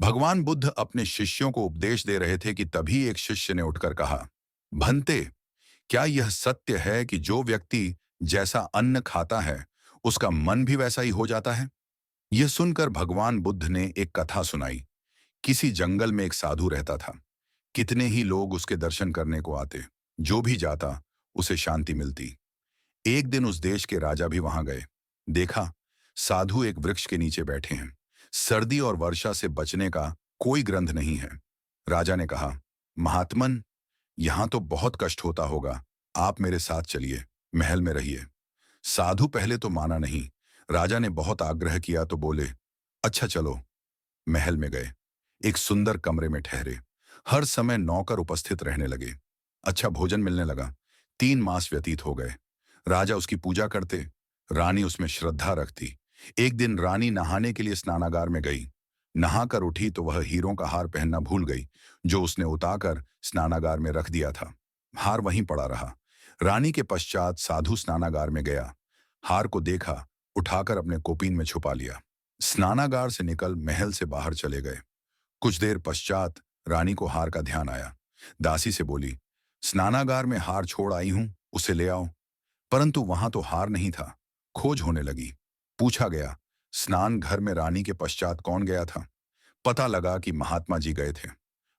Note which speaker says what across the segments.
Speaker 1: भगवान बुद्ध अपने शिष्यों को उपदेश दे रहे थे कि तभी एक शिष्य ने उठकर कहा, भंते, क्या यह सत्य है कि जो व्यक्ति जैसा अन्न खाता है उसका मन भी वैसा ही हो जाता है? यह सुनकर भगवान बुद्ध ने एक कथा सुनाई। किसी जंगल में एक साधु रहता था। कितने ही लोग उसके दर्शन करने को आते। जो भी जाता उसे शांति मिलती। एक दिन उस देश के राजा भी वहां गए। देखा, साधु एक वृक्ष के नीचे बैठे हैं। सर्दी और वर्षा से बचने का कोई ग्रंथ नहीं है। राजा ने कहा, महात्मन, यहां तो बहुत कष्ट होता होगा। आप मेरे साथ चलिए, महल में रहिए। साधु पहले तो माना नहीं। राजा ने बहुत आग्रह किया तो बोले, अच्छा चलो। महल में गए। एक सुंदर कमरे में ठहरे। हर समय नौकर उपस्थित रहने लगे। अच्छा भोजन मिलने लगा। 3 मास व्यतीत हो गए। राजा उसकी पूजा करते। रानी उसमें श्रद्धा रखती। एक दिन रानी नहाने के लिए स्नानागार में गई। नहाकर उठी तो वह हीरों का हार पहनना भूल गई, जो उसने उतारकर स्नानागार में रख दिया था। हार वहीं पड़ा रहा। रानी के पश्चात साधु स्नानागार में गया। हार को देखा, उठाकर अपने कोपीन में छुपा लिया। स्नानागार से निकल महल से बाहर चले गए। कुछ देर पश्चात रानी को हार का ध्यान आया। दासी से बोली, स्नानागार में हार छोड़ आई हूं, उसे ले आओ। परंतु वहां तो हार नहीं था। खोज होने लगी। पूछा गया, स्नान घर में रानी के पश्चात कौन गया था? पता लगा कि महात्मा जी गए थे।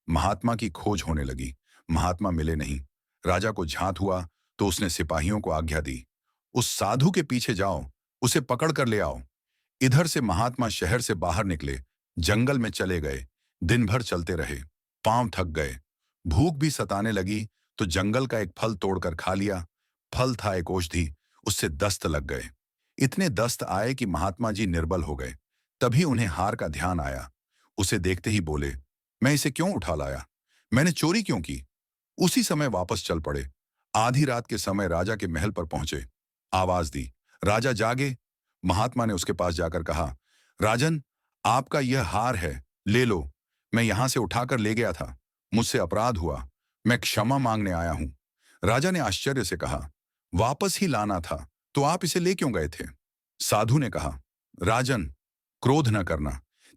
Speaker 1: महात्मा की खोज होने लगी। महात्मा मिले नहीं। राजा को झांत हुआ तो उसने सिपाहियों को आज्ञा दी, उस साधु के पीछे जाओ, उसे पकड़ कर ले आओ। इधर से महात्मा शहर से बाहर निकले, जंगल में चले गए। दिन भर चलते रहे। पांव थक गए। भूख भी सताने लगी तो जंगल का एक फल तोड़कर खा लिया। फल था एक औषधि, उससे दस्त लग गए। इतने दस्त आए कि महात्मा जी निर्बल हो गए। तभी उन्हें हार का ध्यान आया। उसे देखते ही बोले, मैं इसे क्यों उठा लाया? मैंने चोरी क्यों की? उसी समय वापस चल पड़े। आधी रात के समय राजा के महल पर पहुंचे। आवाज दी, राजा जागे। महात्मा ने उसके पास जाकर कहा, राजन, आपका यह हार है, ले लो। मैं यहां से उठाकर ले गया था। मुझसे अपराध हुआ। मैं क्षमा मांगने आया हूं। राजा ने आश्चर्य से कहा, वापस ही लाना था तो आप इसे ले क्यों गए थे? साधु ने कहा, राजन, क्रोध न करना।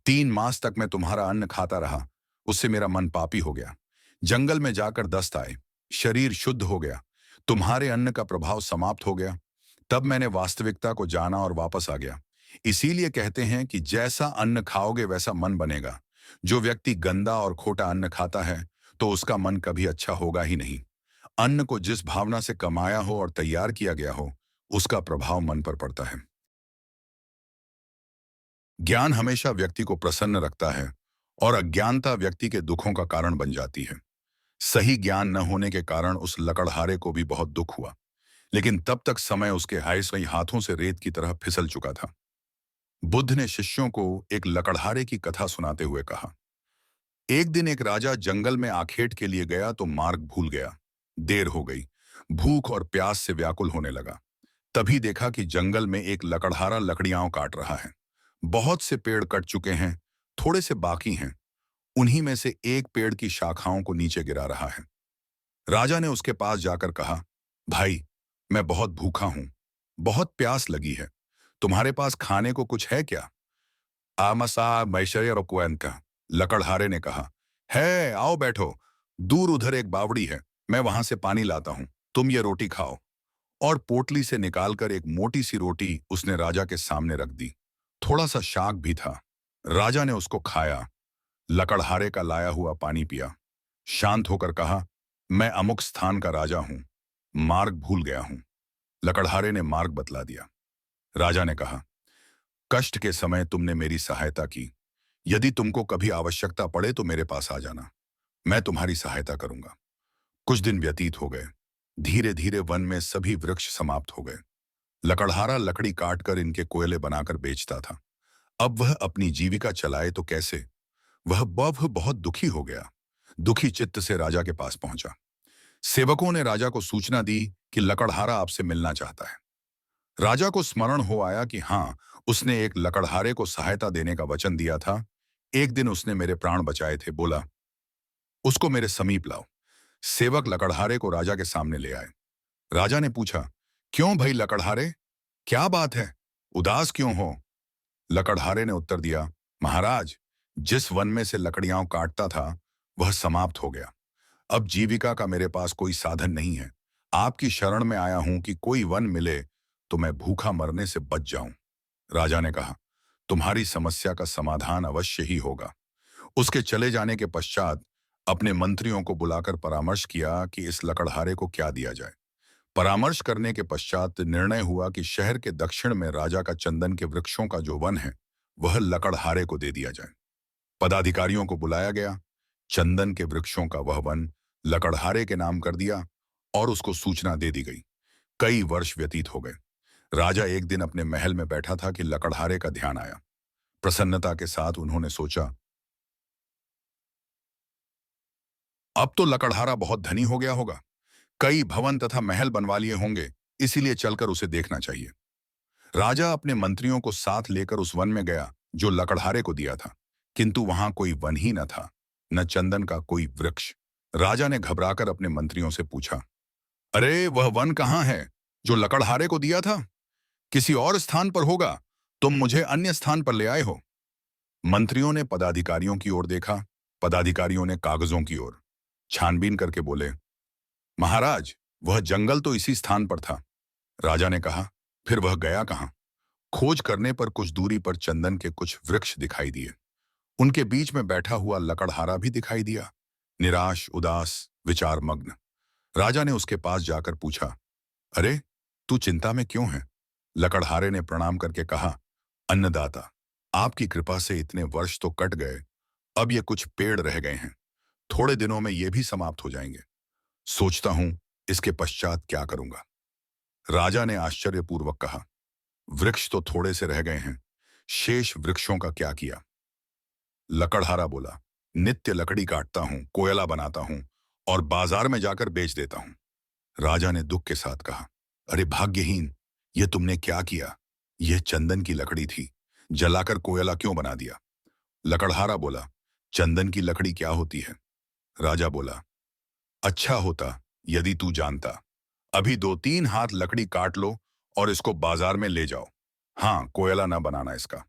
Speaker 1: 3 मास तक मैं तुम्हारा अन्न खाता रहा। उससे मेरा मन पापी हो गया। जंगल में जाकर दस्त आए। शरीर शुद्ध हो गया। तुम्हारे अन्न का प्रभाव समाप्त हो गया। तब मैंने वास्तविकता को जाना और वापस आ गया। इसीलिए कहते हैं कि जैसा अन्न खाओगे वैसा मन बनेगा। जो व्यक्ति गंदा और खोटा अन्न खाता है तो उसका मन कभी अच्छा होगा ही नहीं। अन्न को जिस भावना से कमाया हो और तैयार किया गया हो, उसका प्रभाव मन पर पड़ता है। ज्ञान हमेशा व्यक्ति को प्रसन्न रखता है और अज्ञानता व्यक्ति के दुखों का कारण बन जाती है। सही ज्ञान न होने के कारण उस लकड़हारे को भी बहुत दुख हुआ, लेकिन तब तक समय उसके हाईसई हाथों से रेत की तरह फिसल चुका था। बुद्ध ने शिष्यों को एक लकड़हारे की कथा सुनाते हुए कहा, एक दिन एक राजा जंगल में आखेट के लिए गया तो मार्ग भूल गया। देर हो गई। भूख और प्यास से व्याकुल होने लगा। तभी देखा कि जंगल में एक लकड़हारा लकड़ियां काट रहा है। बहुत से पेड़ कट चुके हैं, थोड़े से बाकी हैं। उन्हीं में से एक पेड़ की शाखाओं को नीचे गिरा रहा है। राजा ने उसके पास जाकर कहा, भाई, मैं बहुत भूखा हूं, बहुत प्यास लगी है। तुम्हारे पास खाने को कुछ है क्या? आमसा मैशय का लकड़हारे ने कहा, है, आओ बैठो। दूर उधर एक बावड़ी है, मैं वहां से पानी लाता हूं। तुम ये रोटी खाओ। और पोटली से निकालकर एक मोटी सी रोटी उसने राजा के सामने रख दी। थोड़ा सा शाक भी था। राजा ने उसको खाया। लकड़हारे का लाया हुआ पानी पिया। शांत होकर कहा, मैं अमुक स्थान का राजा हूं, मार्ग भूल गया हूं। लकड़हारे ने मार्ग बतला दिया। राजा ने कहा, कष्ट के समय तुमने मेरी सहायता की। यदि तुमको कभी आवश्यकता पड़े तो मेरे पास आ जाना, मैं तुम्हारी सहायता करूंगा। कुछ दिन व्यतीत हो गए। धीरे धीरे वन में सभी वृक्ष समाप्त हो गए। लकड़हारा लकड़ी काटकर इनके कोयले बनाकर बेचता था। अब वह अपनी जीविका चलाए तो कैसे? वह बहुत दुखी हो गया। दुखी चित्त से राजा के पास पहुंचा। सेवकों ने राजा को सूचना दी कि लकड़हारा आपसे मिलना चाहता है। राजा को स्मरण हो आया कि हाँ, उसने एक लकड़हारे को सहायता देने का वचन दिया था। एक दिन उसने मेरे प्राण बचाए थे। बोला, उसको मेरे समीप लाओ। सेवक लकड़हारे को राजा के सामने ले आए। राजा ने पूछा, क्यों भाई लकड़हारे, क्या बात है? उदास क्यों हो? लकड़हारे ने उत्तर दिया, महाराज, जिस वन में से लकड़ियां काटता था वह समाप्त हो गया। अब जीविका का मेरे पास कोई साधन नहीं है। आपकी शरण में आया हूं कि कोई वन मिले तो मैं भूखा मरने से बच जाऊं। राजा ने कहा, तुम्हारी समस्या का समाधान अवश्य ही होगा। उसके चले जाने के पश्चात अपने मंत्रियों को बुलाकर परामर्श किया कि इस लकड़हारे को क्या दिया जाए। परामर्श करने के पश्चात निर्णय हुआ कि शहर के दक्षिण में राजा का चंदन के वृक्षों का जो वन है वह लकड़हारे को दे दिया जाए। पदाधिकारियों को बुलाया गया, चंदन के वृक्षों का वह वन लकड़हारे के नाम कर दिया और उसको सूचना दे दी गई। कई वर्ष व्यतीत हो गए। राजा एक दिन अपने महल में बैठा था कि लकड़हारे का ध्यान आया। प्रसन्नता के साथ उन्होंने सोचा, अब तो लकड़हारा बहुत धनी हो गया होगा, कई भवन तथा महल बनवा लिए होंगे, इसीलिए चलकर उसे देखना चाहिए। राजा अपने मंत्रियों को साथ लेकर उस वन में गया जो लकड़हारे को दिया था, किंतु वहां कोई वन ही न था, न चंदन का कोई वृक्ष। राजा ने घबराकर अपने मंत्रियों से पूछा, अरे वह वन कहाँ है जो लकड़हारे को दिया था? किसी और स्थान पर होगा, तुम मुझे अन्य स्थान पर ले आए हो। मंत्रियों ने पदाधिकारियों की ओर देखा, पदाधिकारियों ने कागजों की ओर। छानबीन करके बोले, महाराज, वह जंगल तो इसी स्थान पर था। राजा ने कहा, फिर वह गया कहाँ? खोज करने पर कुछ दूरी पर चंदन के कुछ वृक्ष दिखाई दिए। उनके बीच में बैठा हुआ लकड़हारा भी दिखाई दिया, निराश, उदास, विचारमग्न। राजा ने उसके पास जाकर पूछा, अरे तू चिंता में क्यों है? लकड़हारे ने प्रणाम करके कहा, अन्नदाता, आपकी कृपा से इतने वर्ष तो कट गए, अब ये कुछ पेड़ रह गए हैं, थोड़े दिनों में ये भी समाप्त हो जाएंगे। सोचता हूं इसके पश्चात क्या करूंगा। राजा ने आश्चर्यपूर्वक कहा, वृक्ष तो थोड़े से रह गए हैं, शेष वृक्षों का क्या किया? लकड़हारा बोला, नित्य लकड़ी काटता हूं, कोयला बनाता हूं और बाजार में जाकर बेच देता हूं। राजा ने दुख के साथ कहा, अरे भाग्यहीन, ये तुमने क्या किया? यह चंदन की लकड़ी थी, जलाकर कोयला क्यों बना दिया? लकड़हारा बोला, चंदन की लकड़ी क्या होती है? राजा बोला, अच्छा होता यदि तू जानता। अभी 2-3 हाथ लकड़ी काट लो और इसको बाजार में ले जाओ। हाँ, कोयला ना बनाना इसका।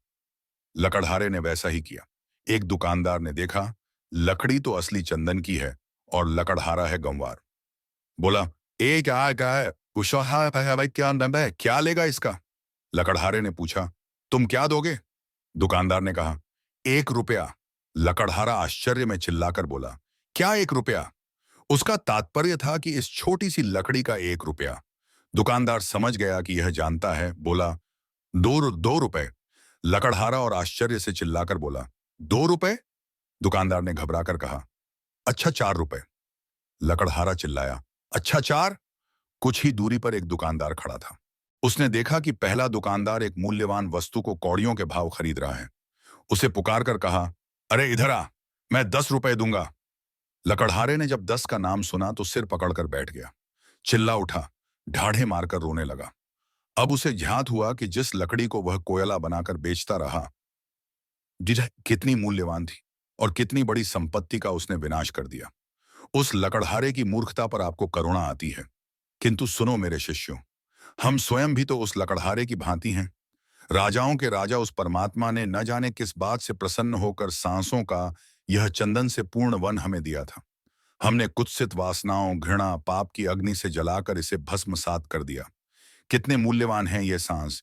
Speaker 1: लकड़हारे ने वैसा ही किया। एक दुकानदार ने देखा, लकड़ी तो असली चंदन की है और लकड़हारा है गंवार। बोला, ए क्या है? कुशवाहा है भाई, क्या दम है, क्या लेगा इसका? लकड़हारे ने पूछा, तुम क्या दोगे? दुकानदार ने कहा, 1 रुपया। लकड़हारा आश्चर्य में चिल्लाकर बोला, क्या 1 रुपया? उसका तात्पर्य था कि इस छोटी सी लकड़ी का 1 रुपया। दुकानदार समझ गया कि यह जानता है, बोला, 2 रुपए। लकड़हारा और आश्चर्य से चिल्लाकर बोला, 2 रुपए? दुकानदार ने घबराकर कहा, अच्छा 4 रुपए। लकड़हारा चिल्लाया, अच्छा 4? कुछ ही दूरी पर एक दुकानदार खड़ा था। उसने देखा कि पहला दुकानदार एक मूल्यवान वस्तु को कौड़ियों के भाव खरीद रहा है। उसे पुकार कर कहा, अरे इधर आ, मैं 10 रुपए दूंगा। लकड़हारे ने जब 10 का नाम सुना तो सिर पकड़कर बैठ गया, चिल्ला उठा, ढाढ़े मारकर रोने लगा। अब उसे ध्यात हुआ कि जिस लकड़ी को वह कोयला बनाकर बेचता रहा, कितनी मूल्यवान थी और कितनी बड़ी संपत्ति का उसने विनाश कर दिया। उस लकड़हारे की मूर्खता पर आपको करुणा आती है, किंतु सुनो मेरे शिष्यों, हम स्वयं भी तो उस लकड़हारे की भांति हैं। राजाओं के राजा उस परमात्मा ने न जाने किस बात से प्रसन्न होकर सांसों का यह चंदन से पूर्ण वन हमें दिया था। हमने कुत्सित वासनाओं, घृणा, पाप की अग्नि से जलाकर इसे भस्मसात कर दिया। कितने मूल्यवान हैं ये सांस,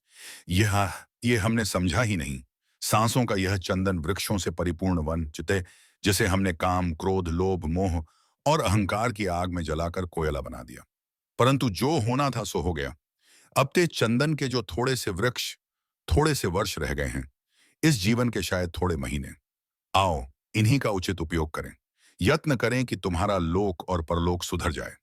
Speaker 1: यह ये हमने समझा ही नहीं। सांसों का यह चंदन वृक्षों से परिपूर्ण वन चिते, जिसे हमने काम, क्रोध, लोभ, मोह और अहंकार की आग में जलाकर कोयला बना दिया। परंतु जो होना था सो हो गया। अब ते चंदन के जो थोड़े से वृक्ष, थोड़े से वर्ष रह गए हैं, इस जीवन के शायद थोड़े महीने। आओ, इन्हीं का उचित उपयोग करें। यत्न करें कि तुम्हारा लोक और परलोक सुधर जाए।